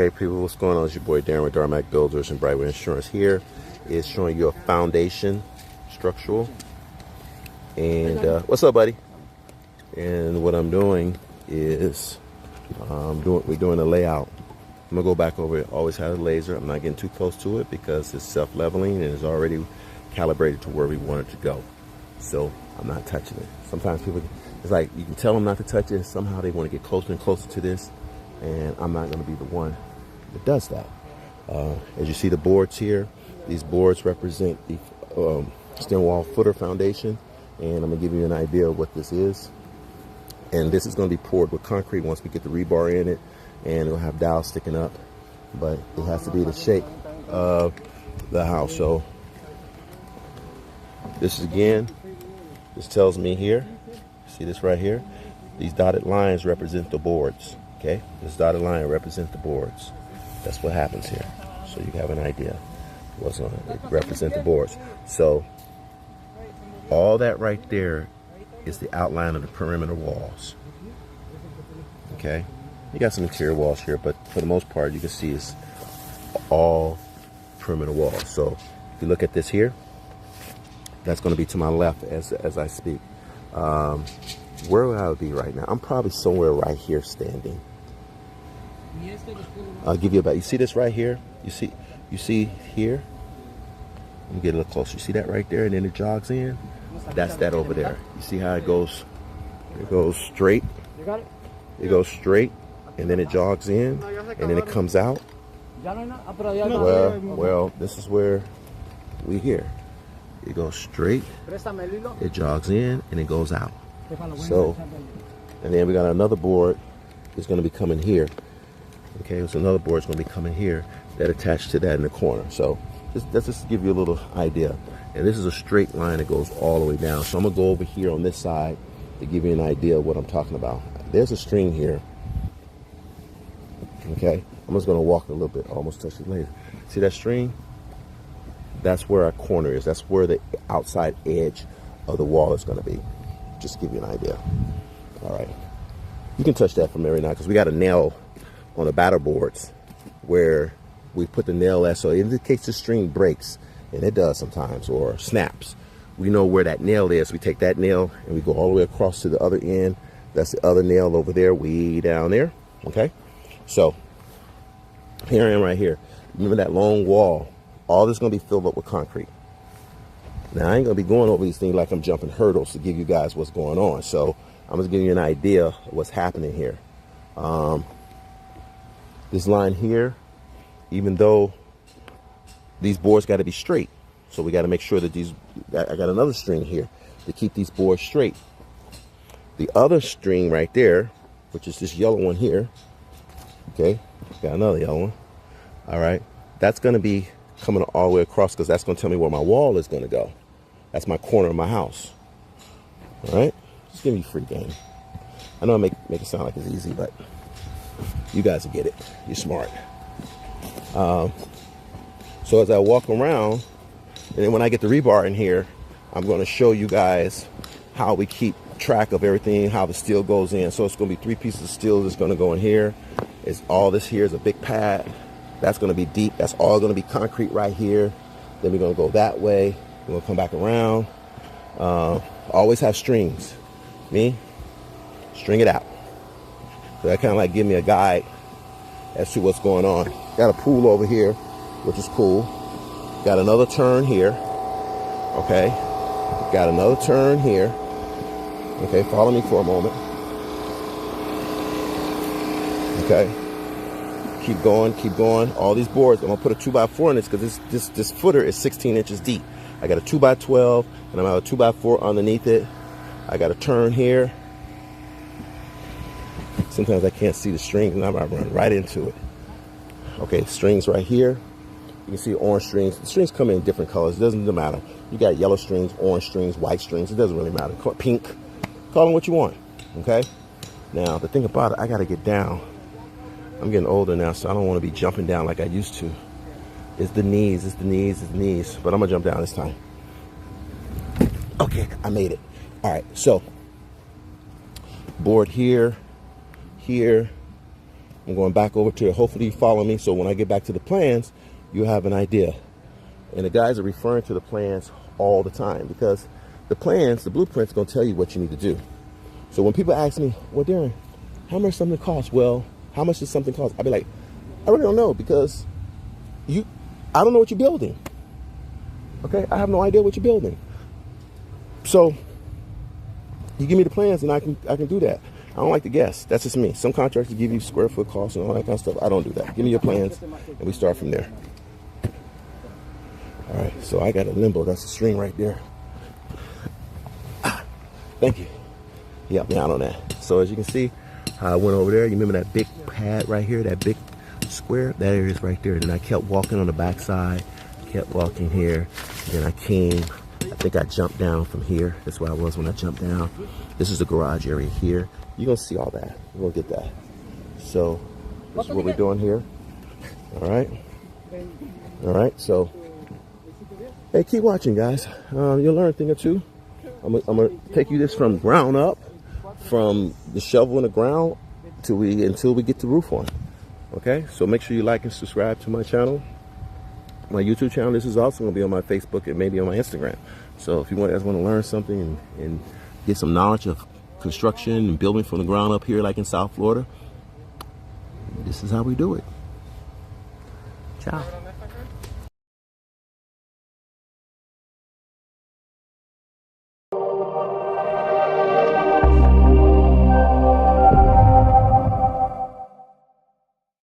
Hey people, what's going on? It's your boy Darren with Darmac Builders and Brightway Insurance. Here is showing you a foundation structural. And what's up, buddy? And what I'm doing is we're doing a layout. I'm gonna go back over it. Always have a laser. I'm not getting too close to it because it's self-leveling and it's already calibrated to where we want it to go. So I'm not touching it. Sometimes people, it's like you can tell them not to touch it. Somehow they want to get closer and closer to this. And I'm not going to be the one that does that. As you see the boards here, these boards represent the stem wall footer foundation. And I'm going to give you an idea of what this is. And this is going to be poured with concrete once we get the rebar in it. And it'll have dowels sticking up. But it has to be the shape of the house. So this is, again, this tells me here, see this right here? These dotted lines represent the boards. Okay, this dotted line represents the boards. That's what happens here. So you have an idea what's on it. It represents the boards. So all that right there is the outline of the perimeter walls. Okay, you got some interior walls here, but for the most part, you can see it's all perimeter walls. So if you look at this here, that's going to be to my left as I speak. Where would I be right now? I'm probably somewhere right here standing. I'll give you about, you see this right here? You see here? Let me get a little closer. You see that right there? And then it jogs in? That's that over there. You see how it goes? It goes straight. It goes straight, and then it jogs in, and then it comes out. Well, this is where we here. It goes straight, it jogs in, and it goes out. So, and then we got another board that's going to be coming here. Okay, so another board is going to be coming here that attached to that in the corner. So let's just give you a little idea. And this is a straight line that goes all the way down. So I'm going to go over here on this side to give you an idea of what I'm talking about. There's a string here. Okay, I'm just going to walk a little bit, almost touch it later. See that string? That's where our corner is. That's where the outside edge of the wall is going to be. Just to give you an idea. All right. You can touch that from there right now because we got a nail on the batter boards where we put the nail at. So in case the string breaks, and it does sometimes, or snaps, we know where that nail is. We take that nail and we go all the way across to the other end. That's the other nail over there, way down there. Okay. So here I am right here. Remember that long wall? All this is going to be filled up with concrete. Now, I ain't going to be going over these things like I'm jumping hurdles to give you guys what's going on. So I'm just giving you an idea of what's happening here. This line here, even though these boards got to be straight. So we got to make sure that I got another string here to keep these boards straight. The other string right there, which is this yellow one here. Okay, got another yellow one. All right, that's going to be coming all the way across because that's going to tell me where my wall is going to go. That's my corner of my house. All right, just give me free game. I know I make it sound like it's easy, but you guys will get it. You're smart. So as I walk around, and then when I get the rebar in here, I'm going to show you guys how we keep track of everything, how the steel goes in. So it's going to be 3 pieces of steel that's going to go in here. It's all this here is a big pad. That's going to be deep. That's all going to be concrete right here. Then we're going to go that way. We're going to come back around. Always have strings. Me, string it out. So that kind of like give me a guide as to what's going on. Got a pool over here, which is cool. Got another turn here. Okay. Got another turn here. Okay, follow me for a moment. Okay. Keep going, keep going. All these boards, I'm gonna put a 2x4 in this because this footer is 16 inches deep. I got a 2x12 and I'm gonna have a 2x4 underneath it. I got a turn here. Sometimes I can't see the strings and I might run right into it. Okay, strings right here. You can see orange strings. The strings come in different colors. It doesn't matter. You got yellow strings, orange strings, white strings. It doesn't really matter. Pink. Call them what you want. Okay? Now, the thing about it, I got to get down. I'm getting older now, so I don't want to be jumping down like I used to. It's the knees. It's the knees. It's the knees. But I'm going to jump down this time. Okay, I made it. All right, so board here, here, I'm going back over to it. Hopefully you follow me, so when I get back to the plans, you have an idea. And the guys are referring to the plans all the time because the plans, the blueprint's going to tell you what you need to do. So when people ask me, well, Darren, how much something costs? Well, how much does something cost? I'll be like, I really don't know because I don't know what you're building. Okay, I have no idea what you're building. So you give me the plans and I can do that. I don't like to guess. That's just me. Some contractors give you square foot costs and all that kind of stuff. I don't do that. Give me your plans and we start from there. All right, so I got a limbo. That's a string right there. Thank you. He helped me out on that. So as you can see, I went over there. You remember that big pad right here, that big square? That area is right there. Then I kept walking on the back side, kept walking here. Then I came, I think I jumped down from here. That's where I was when I jumped down. This is the garage area here. You're going to see all that. You're going to get that. So this is what we're doing here. All right. All right. So, hey, keep watching, guys. You'll learn a thing or two. I'm going to take you this from ground up, from the shovel in the ground until we get the roof on. Okay. So make sure you like and subscribe to my channel, my YouTube channel. This is also going to be on my Facebook and maybe on my Instagram. So if you guys want to learn something and get some knowledge of construction and building from the ground up here, like in South Florida, this is how we do it. Ciao.